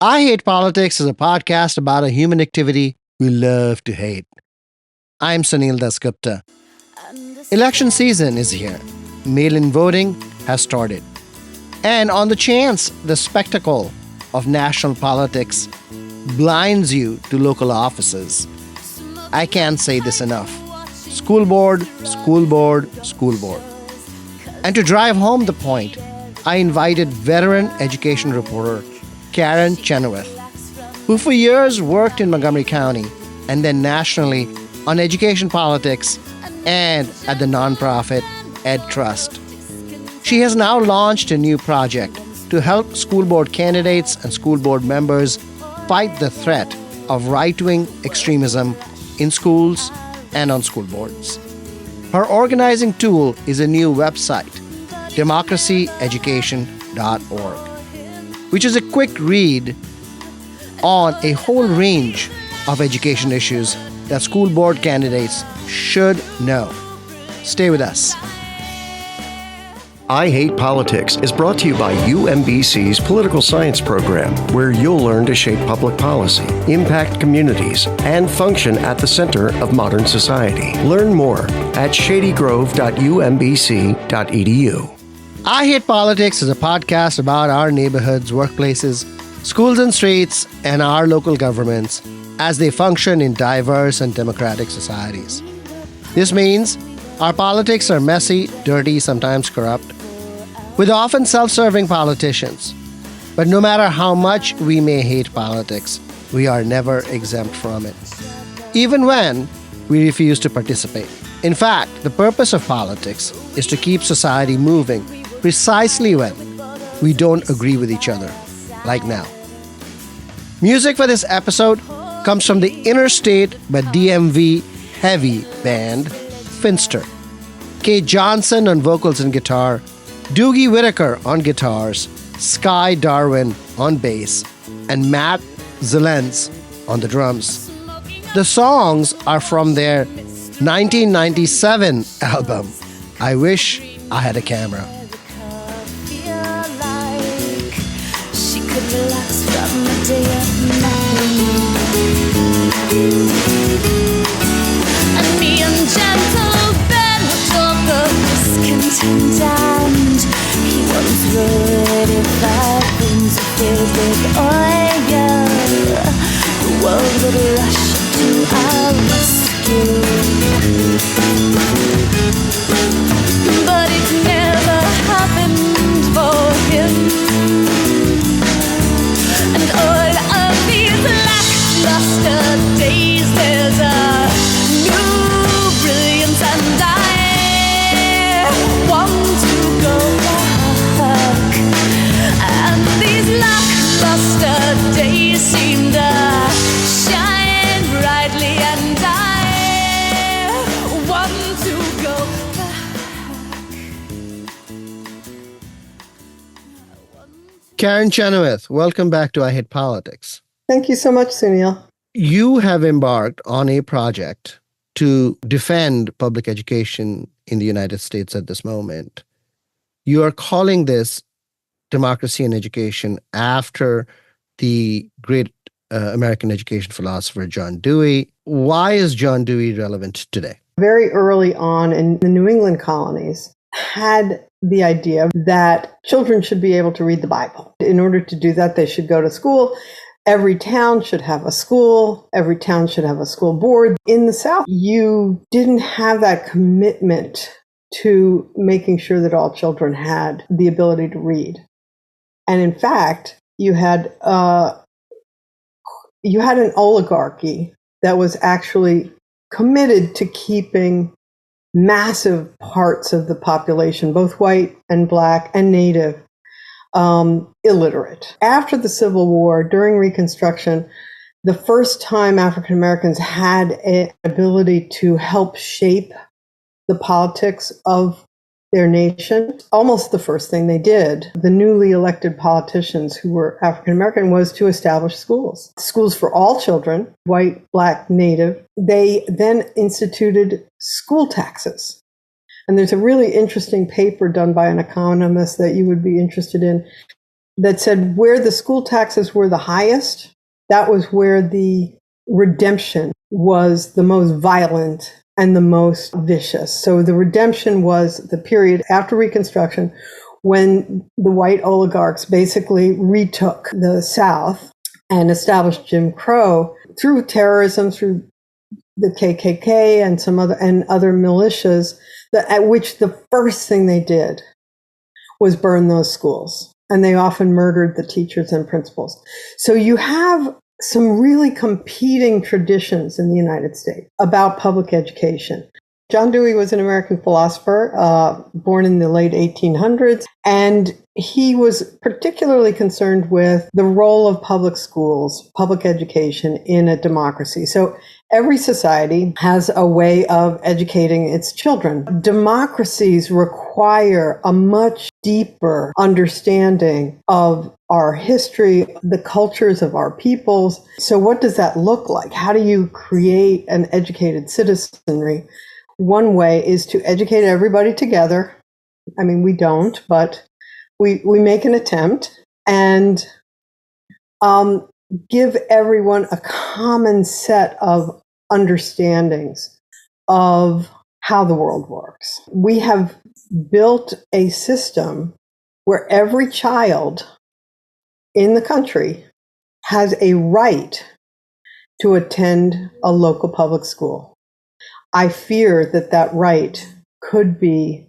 I Hate Politics is a podcast about a human activity we love to hate. I'm Sunil Dasgupta. Election season is here. Mail in voting has started. And on the chance the spectacle of national politics blinds you to local offices, I can't say this enough. School board, school board, school board. And to drive home the point, I invited veteran education reporter Karen Chenoweth, who for years worked in Montgomery County and then nationally on education politics and at the nonprofit Ed Trust. She has now launched a new project to help school board candidates and school board members fight the threat of right-wing extremism in schools and on school boards. Her organizing tool is a new website, democracyeducation.org, which is a quick read on a whole range of education issues that school board candidates should know. Stay with us. I Hate Politics is brought to you by UMBC's Political Science Program, where you'll learn to shape public policy, impact communities, and function at the center of modern society. Learn more at shadygrove.umbc.edu. I Hate Politics is a podcast about our neighborhoods, workplaces, schools and streets, and our local governments as they function in diverse and democratic societies. This means our politics are messy, dirty, sometimes corrupt, with often self-serving politicians. But no matter how much we may hate politics, we are never exempt from it, even when we refuse to participate. In fact, the purpose of politics is to keep society moving precisely when we don't agree with each other, like now. Music for this episode comes from the Interstate but DMV heavy band Finster. Kate Johnson on vocals and guitar, Doogie Whitaker on guitars, Sky Darwin on bass, and Matt Zelenz on the drums. The songs are from their 1997 album, I Wish I Had a Camera. And me and gentle Ben would talk of discontent, and he once wrote, if our things were filled with oil, the world would rush to our rescue. But it never happened for him, and all of these lackluster days, there's a new brilliance, and I want to go back. And these lackluster days seem to shine brightly, and I want to go back. Karen Chenoweth, welcome back to I Hate Politics. Thank you so much, Sunil. You have embarked on a project to defend public education in the United States at this moment. You are calling this democracy and education after the great American education philosopher John Dewey. Why is John Dewey relevant today? Very early on in the New England colonies, had the idea that children should be able to read the Bible. In order to do that, they should go to school. Every town should have a school. Every town should have a school board. In the South, you didn't have that commitment to making sure that all children had the ability to read. And in fact, you had an oligarchy that was actually committed to keeping massive parts of the population, both white and black and native, illiterate. After the Civil War, during Reconstruction, the first time African Americans had an ability to help shape the politics of their nation, almost the first thing they did, the newly elected politicians who were African American, was to establish schools. Schools for all children, white, black, native. They then instituted school taxes. And there's a really interesting paper done by an economist that you would be interested in that said where the school taxes were the highest, that was where the redemption was the most violent and the most vicious. So the redemption was the period after Reconstruction when the white oligarchs basically retook the South and established Jim Crow through terrorism, through the KKK and some other militias, at which the first thing they did was burn those schools. And they often murdered the teachers and principals. So you have some really competing traditions in the United States about public education. John Dewey was an American philosopher, born in the late 1800s, and he was particularly concerned with the role of public schools, public education in a democracy. So every society has a way of educating its children. Democracies require a much deeper understanding of our history, the cultures of our peoples. So what does that look like? How do you create an educated citizenry? One way is to educate everybody together. I mean, we don't, but we make an attempt and give everyone a common set of understandings of how the world works. We have built a system where every child in the country has a right to attend a local public school. I fear that that right could be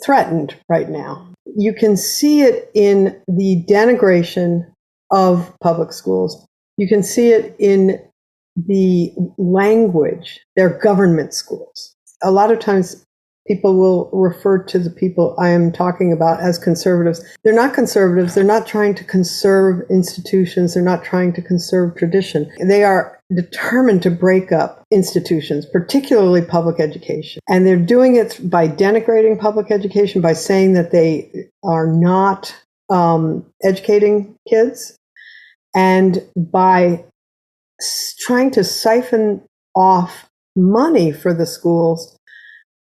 threatened right now. You can see it in the denigration of public schools. You can see it in the language. They're government schools. A lot of times people will refer to the people I am talking about as conservatives. They're not conservatives. They're not trying to conserve institutions. They're not trying to conserve tradition. They are determined to break up institutions, particularly public education. And they're doing it by denigrating public education, by saying that they are not educating kids, and by trying to siphon off money for the schools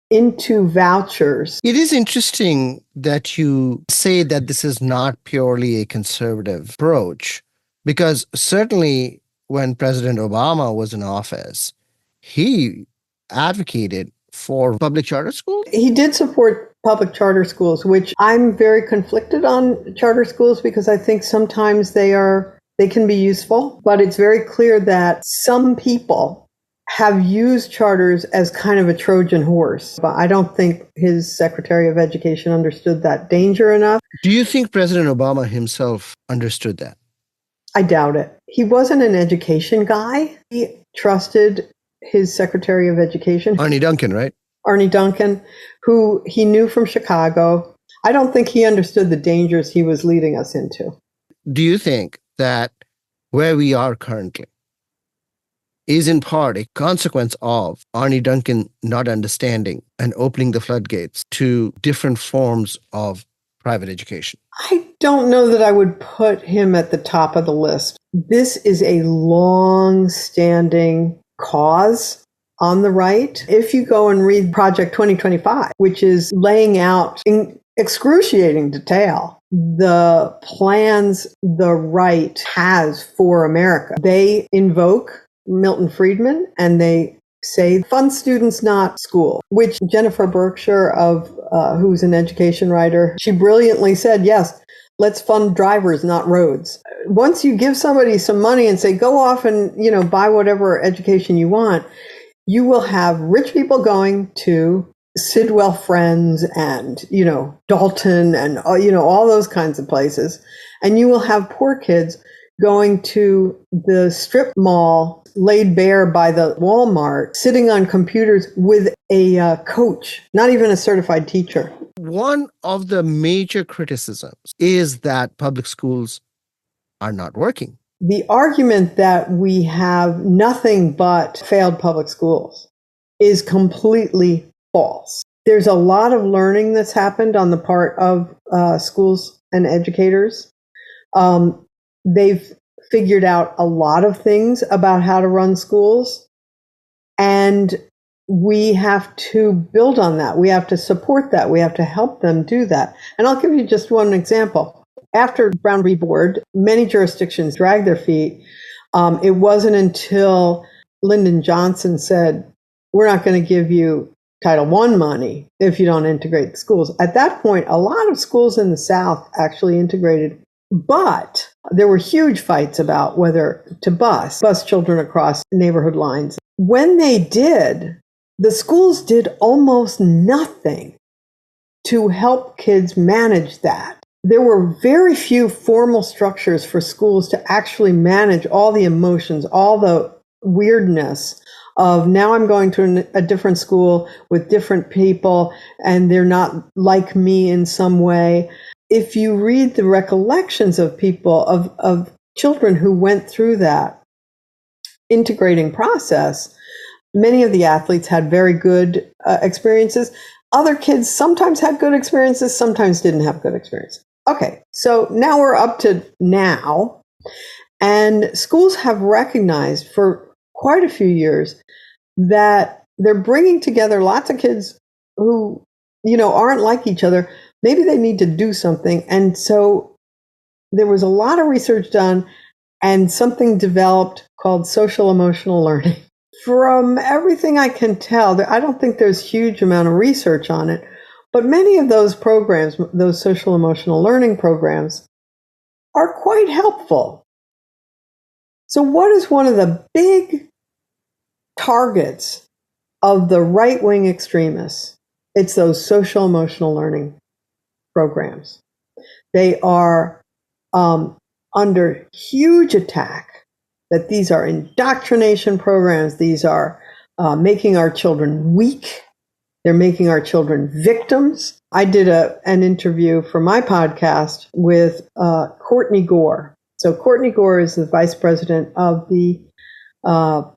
into vouchers. It is interesting that you say that this is not purely a conservative approach, because certainly when President Obama was in office, he advocated for public charter schools. He did support public charter schools, which I'm very conflicted on charter schools because I think sometimes they can be useful, but it's very clear that some people have used charters as kind of a Trojan horse. But I don't think his Secretary of Education understood that danger enough. Do you think President Obama himself understood that? I doubt it. He wasn't an education guy. He trusted his Secretary of Education, Arnie Duncan, right? Arnie Duncan, who he knew from Chicago. I don't think he understood the dangers he was leading us into. Do you think that where we are currently is in part a consequence of Arnie Duncan not understanding and opening the floodgates to different forms of private education? I don't know that I would put him at the top of the list. This is a long-standing cause on the right. If you go and read Project 2025, which is laying out in excruciating detail the plans the right has for America, they invoke Milton Friedman and they say fund students, not school, which Jennifer Berkshire, who's an education writer, she brilliantly said, yes, let's fund drivers, not roads. Once you give somebody some money and say, go off and, buy whatever education you want, you will have rich people going to Sidwell Friends and, Dalton and, all those kinds of places. And you will have poor kids going to the strip mall laid bare by the Walmart, sitting on computers with a coach, not even a certified teacher. One of the major criticisms is that public schools are not working. The argument that we have nothing but failed public schools is completely false. There's a lot of learning that's happened on the part of schools and educators. They've figured out a lot of things about how to run schools, and we have to build on that. We have to support that. We have to help them do that. And I'll give you just one example. After Brown v. Board, many jurisdictions dragged their feet. It wasn't until Lyndon Johnson said, we're not going to give you Title I money if you don't integrate the schools. At that point, a lot of schools in the South actually integrated, but there were huge fights about whether to bus children across neighborhood lines. When they did, the schools did almost nothing to help kids manage that. There were very few formal structures for schools to actually manage all the emotions, all the weirdness of now I'm going to a different school with different people and they're not like me in some way. If you read the recollections of people, of children who went through that integrating process, many of the athletes had very good experiences. Other kids sometimes had good experiences, sometimes didn't have good experiences. Okay, so now we're up to now, and schools have recognized for quite a few years that they're bringing together lots of kids who, aren't like each other. Maybe they need to do something. And so there was a lot of research done and something developed called social emotional learning. From everything I can tell, I don't think there's a huge amount of research on it, but many of those programs, those social emotional learning programs, are quite helpful. So what is one of the big targets of the right-wing extremists? It's those social emotional learning programs. They are under huge attack, that these are indoctrination programs. These are making our children weak. They're making our children victims. I did an interview for my podcast with Courtney Gore. So Courtney Gore is the vice president of the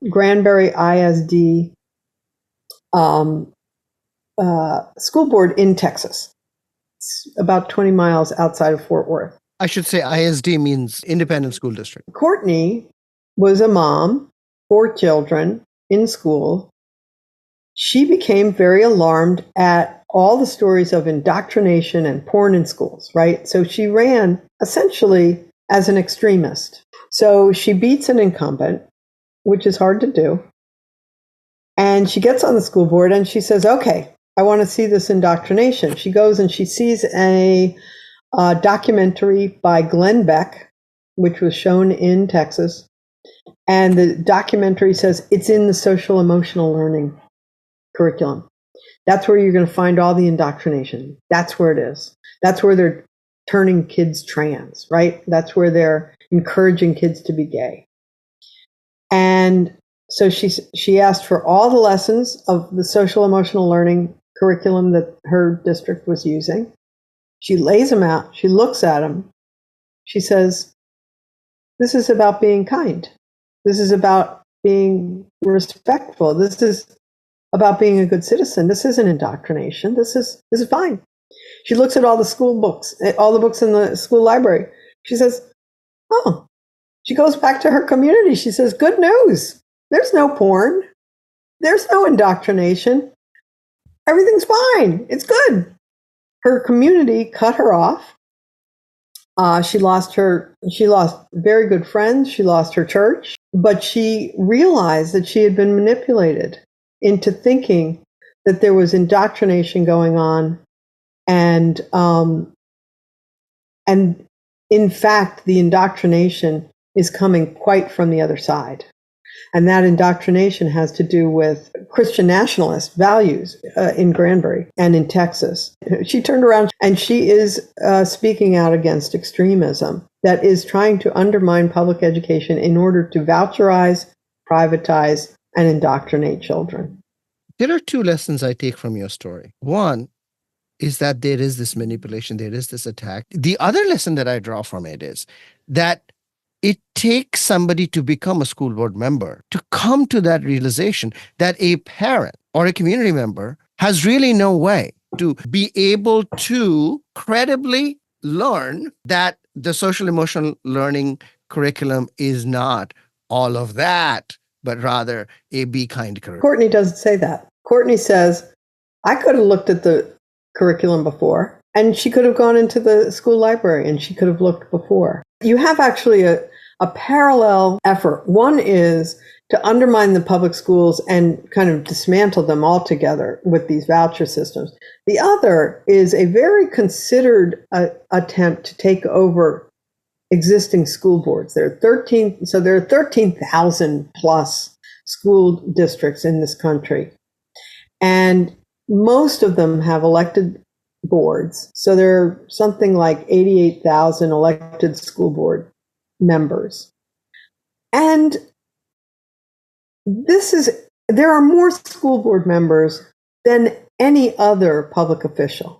Granbury ISD school board in Texas. It's about 20 miles outside of Fort Worth. I should say ISD means Independent School District. Courtney was a mom, 4 children in school. She became very alarmed at all the stories of indoctrination and porn in schools, right? So she ran essentially as an extremist. So she beats an incumbent, which is hard to do. And she gets on the school board and she says, okay, I want to see this indoctrination. She goes and she sees a documentary by Glenn Beck, which was shown in Texas. And the documentary says it's in the social emotional learning curriculum. That's where you're going to find all the indoctrination. That's where it is. That's where they're turning kids trans, right? That's where they're encouraging kids to be gay. And so she asked for all the lessons of the social emotional learning curriculum that her district was using. She lays them out. She looks at them. She says, this is about being kind. This is about being respectful. This is about being a good citizen. This isn't indoctrination. This is fine. She looks at all the school books, all the books in the school library. She says, oh, she goes back to her community. She says, good news. There's no porn. There's no indoctrination. Everything's fine. It's good. Her community cut her off. She lost very good friends. She lost her church, but she realized that she had been manipulated into thinking that there was indoctrination going on. And in fact, the indoctrination is coming quite from the other side. And that indoctrination has to do with Christian nationalist values in Granbury and in Texas. She turned around and she is speaking out against extremism that is trying to undermine public education in order to voucherize, privatize, and indoctrinate children. There are 2 lessons I take from your story. One is that there is this manipulation, there is this attack. The other lesson that I draw from it is that it takes somebody to become a school board member to come to that realization that a parent or a community member has really no way to be able to credibly learn that the social emotional learning curriculum is not all of that, but rather a be kind curriculum. Courtney doesn't say that. Courtney says, I could have looked at the curriculum before. And she could have gone into the school library and she could have looked before. You have actually a parallel effort. One is to undermine the public schools and kind of dismantle them altogether with these voucher systems. The other is a very considered attempt to take over existing school boards. There are 13,000 plus school districts in this country. And most of them have elected boards. So there are something like 88,000 elected school board members. And there are more school board members than any other public official.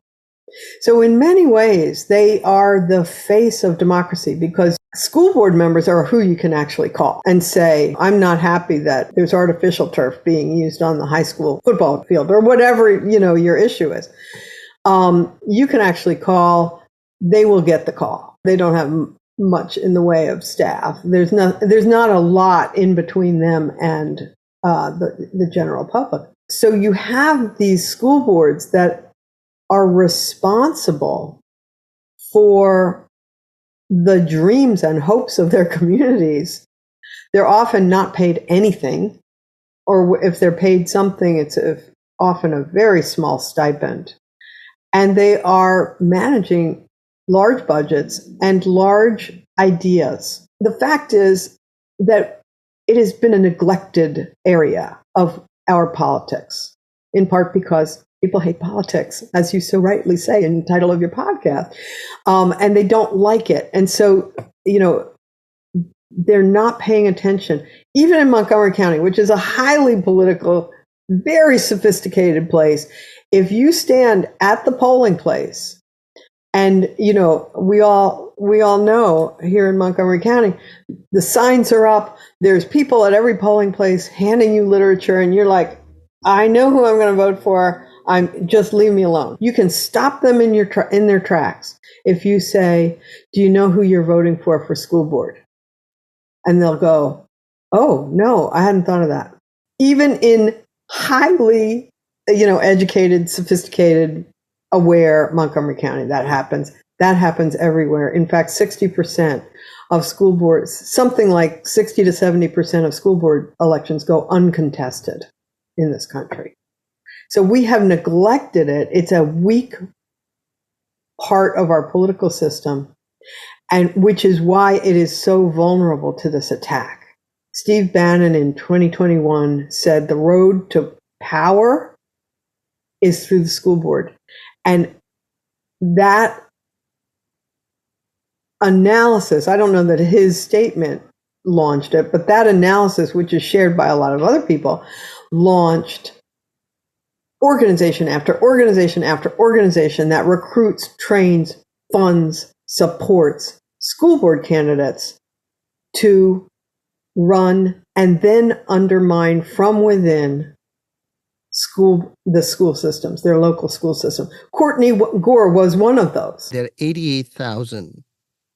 So in many ways, they are the face of democracy because school board members are who you can actually call and say, I'm not happy that there's artificial turf being used on the high school football field or whatever, your issue is. You can actually call, they will get the call. They don't have much in the way of staff. There's not a lot in between them and the general public. So you have these school boards that are responsible for the dreams and hopes of their communities. They're often not paid anything, or if they're paid something, it's often a very small stipend. And they are managing large budgets and large ideas. The fact is that it has been a neglected area of our politics, in part because people hate politics, as you so rightly say in the title of your podcast, and they don't like it. And so, they're not paying attention. Even in Montgomery County, which is a highly political, very sophisticated place, if you stand at the polling place, and we all know here in Montgomery County, the signs are up. There's people at every polling place handing you literature, and you're like, I know who I'm going to vote for. Just leave me alone. You can stop them in their tracks if you say, do you know who you're voting for school board? And they'll go, oh, no, I hadn't thought of that. Even in highly, educated, sophisticated, aware Montgomery County, that happens. That happens everywhere. In fact, 60% of school boards, something like 60 to 70% of school board elections go uncontested in this country. So we have neglected it. It's a weak part of our political system, and which is why it is so vulnerable to this attack. Steve Bannon in 2021 said the road to power is through the school board. And that analysis, I don't know that his statement launched it, but that analysis, which is shared by a lot of other people, launched organization after organization after organization that recruits, trains, funds, supports school board candidates to run and then undermine from within the school systems, their local school system. Courtney Gore was one of those. There are 88,000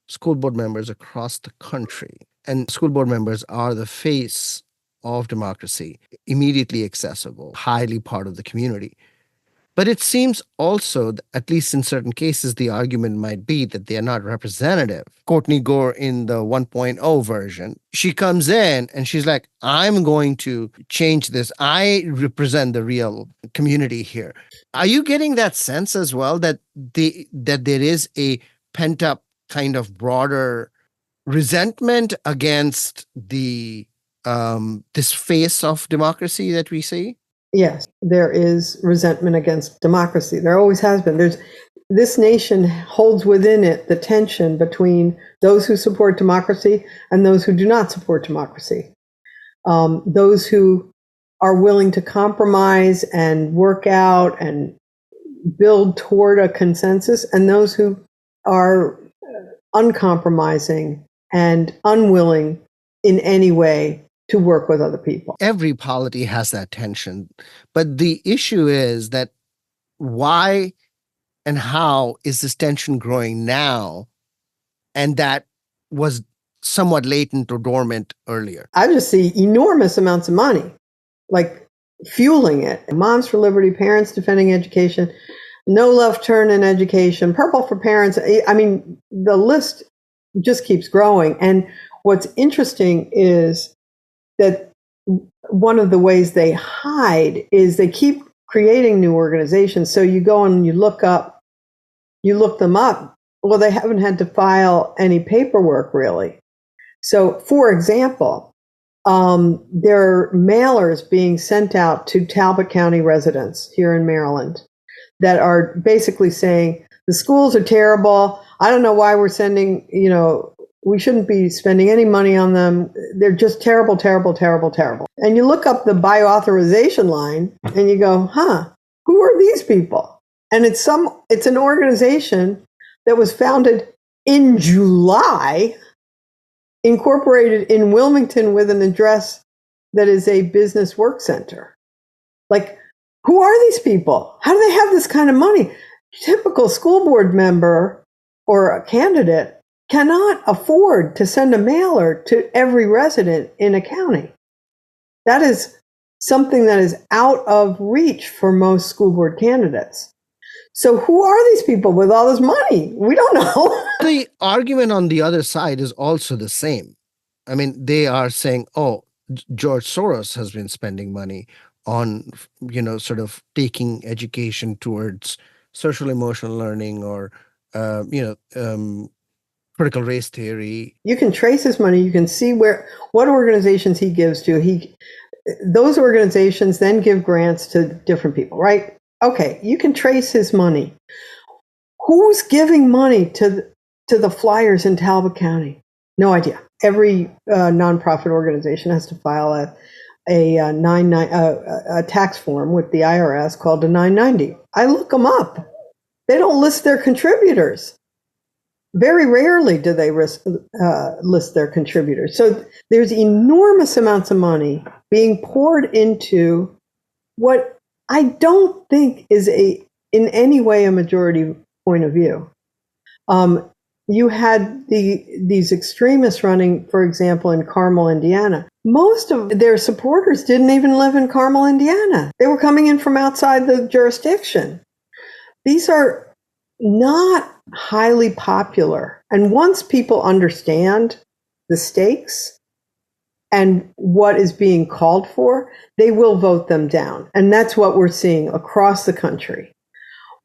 school board members across the country, and school board members are the face of democracy, immediately accessible, highly part of the community. But it seems also, at least in certain cases, the argument might be that they are not representative. Courtney Gore in the 1.0 version, she comes in and she's like, I'm going to change this. I represent the real community here. Are you getting that sense as well that there is a pent-up kind of broader resentment against this face of democracy that we see? Yes, there is resentment against democracy. There always has been. This nation holds within it the tension between those who support democracy and those who do not support democracy. Those who are willing to compromise and work out and build toward a consensus, and those who are uncompromising and unwilling in any way to work with other people. Every polity has that tension. But the issue is that why and how is this tension growing now? And that was somewhat latent or dormant earlier. I just see enormous amounts of money, like fueling it. Moms for Liberty, Parents Defending Education, no left turn in education, purple for parents. I mean, the list just keeps growing. And what's interesting is that one of the ways they hide is they keep creating new organizations. So you go and you look them up. Well, they haven't had to file any paperwork really. So, for example, there are mailers being sent out to Talbot County residents here in Maryland that are basically saying the schools are terrible. I don't know why we're sending, we shouldn't be spending any money on them. They're just terrible, terrible, terrible, terrible. And you look up the bioauthorization line and you go, who are these people? And it's an organization that was founded in July, incorporated in Wilmington with an address that is a business work center. Like, who are these people? How do they have this kind of money? Typical school board member or a candidate cannot afford to send a mailer to every resident in a county. That is something that is out of reach for most school board candidates. So who are these people with all this money? We don't know. The argument on the other side is also the same. I mean, they are saying, George Soros has been spending money on, sort of taking education towards social emotional learning or, critical race theory. You can trace his money. You can see what organizations he gives to. Those organizations then give grants to different people, right? Okay, you can trace his money. Who's giving money to the flyers in Talbot County? No idea. Every nonprofit organization has to file a tax form with the IRS called a 990. I look them up. They don't list their contributors. Very rarely do they list their contributors. So there's enormous amounts of money being poured into what I don't think is in any way a majority point of view. You had these extremists running, for example, in Carmel, Indiana. Most of their supporters didn't even live in Carmel, Indiana. They were coming in from outside the jurisdiction. These are not highly popular. And once people understand the stakes and what is being called for, they will vote them down. And that's what we're seeing across the country.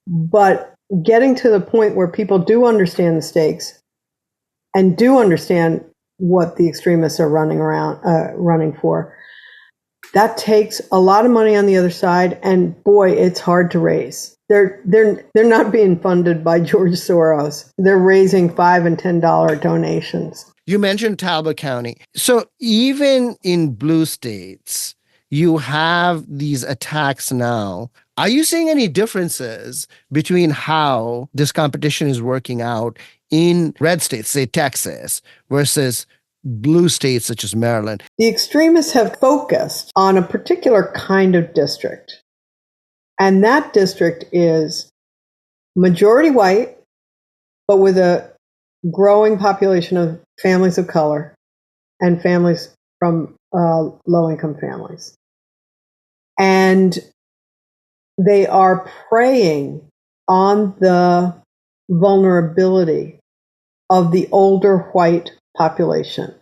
But getting to the point where people do understand the stakes and do understand what the extremists are running for, that takes a lot of money on the other side. And boy, it's hard to raise. They're not being funded by George Soros. They're raising $5 and $10 donations. You mentioned Talbot County. So even in blue states, you have these attacks now. Are you seeing any differences between how this competition is working out in red states, say Texas, versus blue states such as Maryland? The extremists have focused on a particular kind of district. And that district is majority white, but with a growing population of families of color and families from low-income families. And they are preying on the vulnerability of the older white population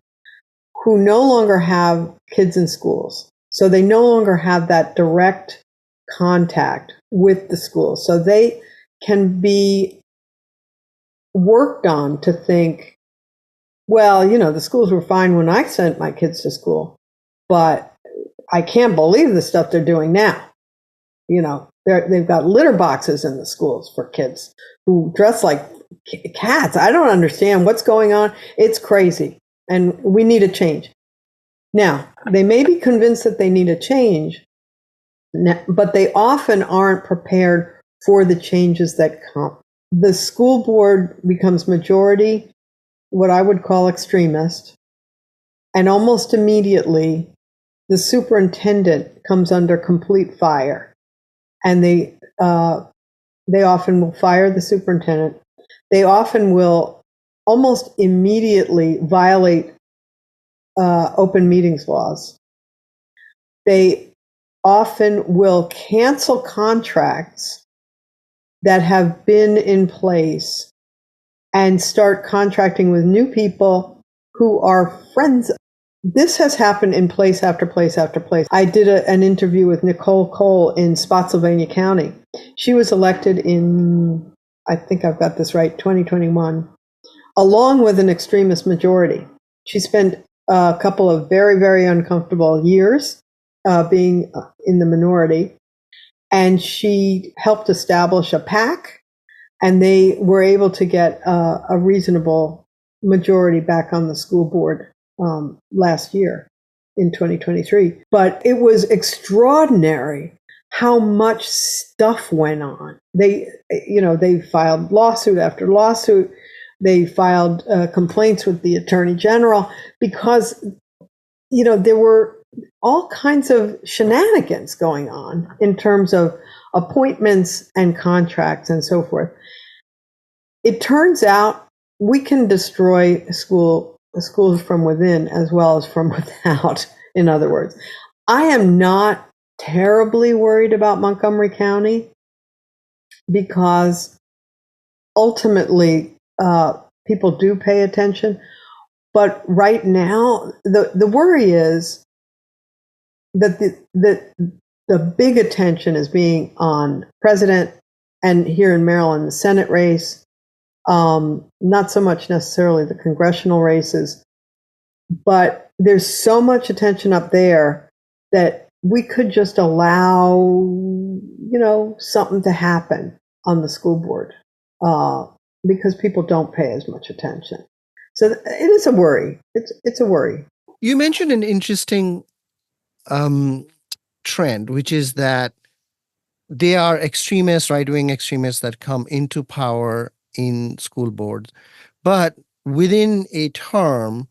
who no longer have kids in schools. So they no longer have that direct contact with the schools. So they can be worked on to think, well, the schools were fine when I sent my kids to school, but I can't believe the stuff they're doing now. They've got litter boxes in the schools for kids who dress like cats. I don't understand what's going on. It's crazy. And we need a change. Now, they may be convinced that they need a change, but they often aren't prepared for the changes that come. The school board becomes majority, what I would call extremist, and almost immediately the superintendent comes under complete fire. And they often will fire the superintendent. They often will almost immediately violate open meetings laws. They often will cancel contracts that have been in place and start contracting with new people who are friends. This has happened in place after place after place. I did an interview with Nicole Cole in Spotsylvania County. She was elected in, I think I've got this right, 2021, along with an extremist majority. She spent a couple of very, very uncomfortable years being in the minority, and she helped establish a PAC, and they were able to get a reasonable majority back on the school board last year in 2023. But it was extraordinary how much stuff went on. They filed lawsuit after lawsuit. They filed complaints with the attorney general because, there were all kinds of shenanigans going on in terms of appointments and contracts and so forth. It turns out we can destroy schools from within as well as from without, in other words. I am not terribly worried about Montgomery County because ultimately people do pay attention. But right now, the worry is that the big attention is being on president and here in Maryland, the Senate race. Not so much necessarily the congressional races, but there's so much attention up there that we could just allow, something to happen on the school board because people don't pay as much attention. So it is a worry. It's a worry. You mentioned an interesting trend, which is that they are extremists, right-wing extremists that come into power in school boards. But within a term,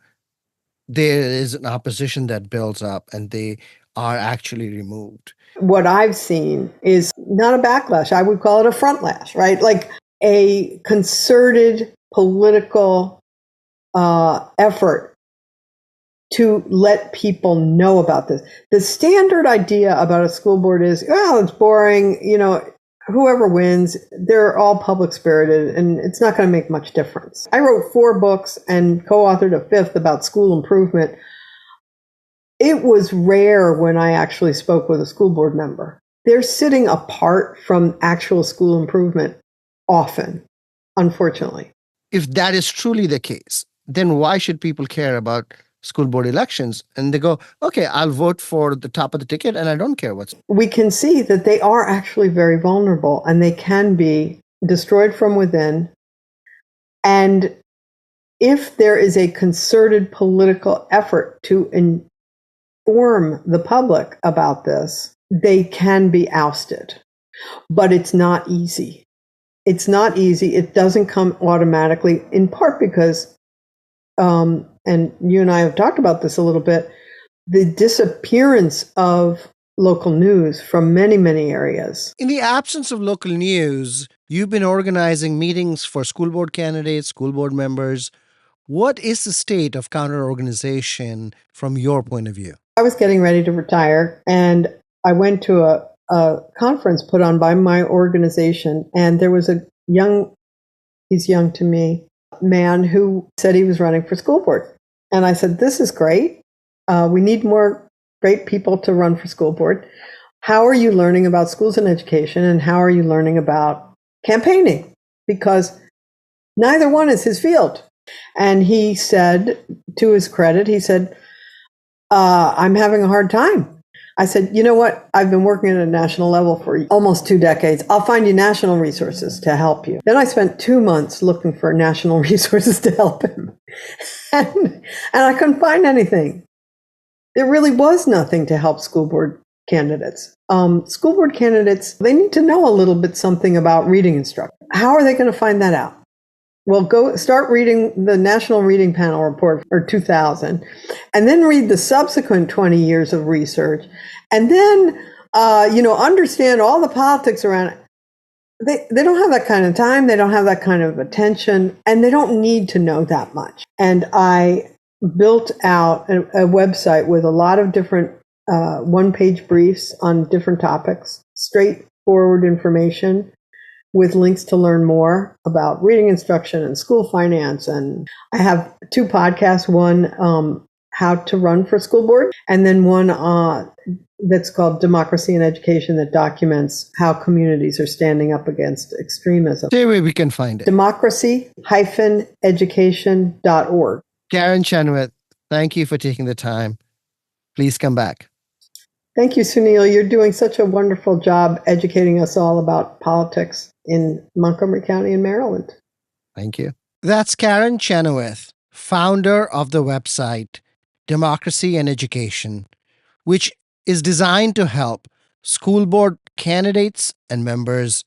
there is an opposition that builds up and they are actually removed. What I've seen is not a backlash. I would call it a frontlash, right? Like a concerted political effort to let people know about this. The standard idea about a school board is, it's boring, whoever wins, they're all public spirited and it's not going to make much difference. I wrote 4 books and co-authored a 5th about school improvement. It was rare when I actually spoke with a school board member. They're sitting apart from actual school improvement often, unfortunately. If that is truly the case, then why should people care about school board elections? And they go, okay, I'll vote for the top of the ticket and I don't care what's. We can see that they are actually very vulnerable and they can be destroyed from within. And if there is a concerted political effort to inform the public about this, they can be ousted. But it's not easy. It's not easy. It doesn't come automatically, in part because and you and I have talked about this a little bit, the disappearance of local news from many, many areas. In the absence of local news, you've been organizing meetings for school board candidates, school board members. What is the state of counter-organization from your point of view? I was getting ready to retire, and I went to a conference put on by my organization, and there was he's young to me, man who said he was running for school board. And I said, this is great. We need more great people to run for school board. How are you learning about schools and education? And how are you learning about campaigning? Because neither one is his field. And he said, to his credit, he said, I'm having a hard time. I said, you know what? I've been working at a national level for almost 2 decades. I'll find you national resources to help you. Then I spent 2 months looking for national resources to help him. And I couldn't find anything. There really was nothing to help school board candidates. School board candidates, they need to know a little bit something about reading instruction. How are they going to find that out? Well, go start reading the National Reading Panel report for 2000, and then read the subsequent 20 years of research, and then, understand all the politics around it. They don't have that kind of time. They don't have that kind of attention, and they don't need to know that much. And I built out a website with a lot of different one-page briefs on different topics, straightforward information with links to learn more about reading instruction and school finance. And I have 2 podcasts, one how to run for school board, and then one that's called Democracy in Education that documents how communities are standing up against extremism. Say where we can find it. democracy-education.org. Karen Chenoweth, thank you for taking the time. Please come back. Thank you, Sunil. You're doing such a wonderful job educating us all about politics in Montgomery County in Maryland. Thank you. That's Karen Chenoweth, founder of the website Democracy and Education, which is designed to help school board candidates and members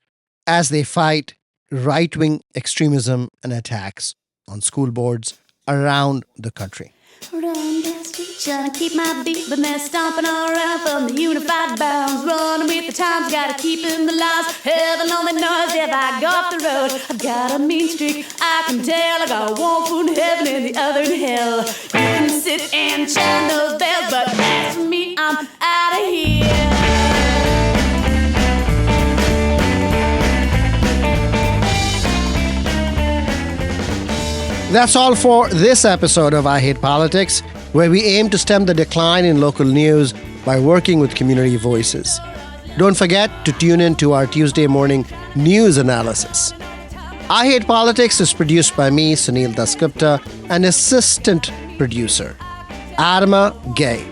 as they fight right-wing extremism and attacks on school boards around the country. Run down street, trying to keep my beat, but they're stomping around from the unified bounds. Running with the times, gotta keep in the lines. Heaven only knows if I go off the road. I've got a mean streak, I can tell. I got one foot in heaven and the other in hell. You can sit and chime those bells, but as for me, I'm out of here. That's all for this episode of I Hate Politics, where we aim to stem the decline in local news by working with community voices. Don't forget to tune in to our Tuesday morning news analysis. I Hate Politics is produced by me, Sunil Dasgupta, and assistant producer, Adama Gay,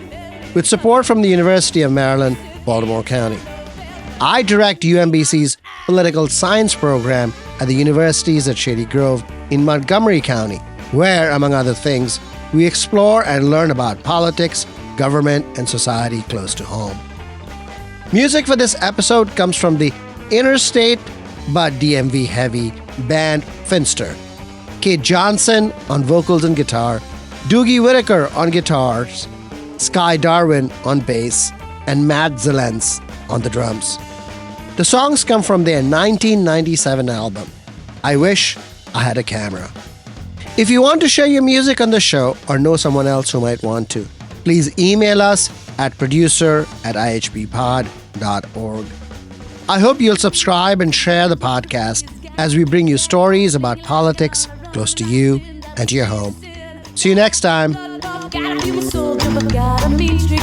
with support from the University of Maryland, Baltimore County. I direct UMBC's political science program at the universities at Shady Grove in Montgomery County, where, among other things, we explore and learn about politics, government, and society close to home. Music for this episode comes from the interstate but DMV heavy band Finster. Kate Johnson on vocals and guitar, Doogie Whitaker on guitars, Sky Darwin on bass, and Matt Zelens on the drums. The songs come from their 1997 album, I Wish I Had a Camera. If you want to share your music on the show or know someone else who might want to, please email us at producer@ihbpod.org. I hope you'll subscribe and share the podcast as we bring you stories about politics close to you and to your home. See you next time. Gotta be my soldier, but got a mean streak.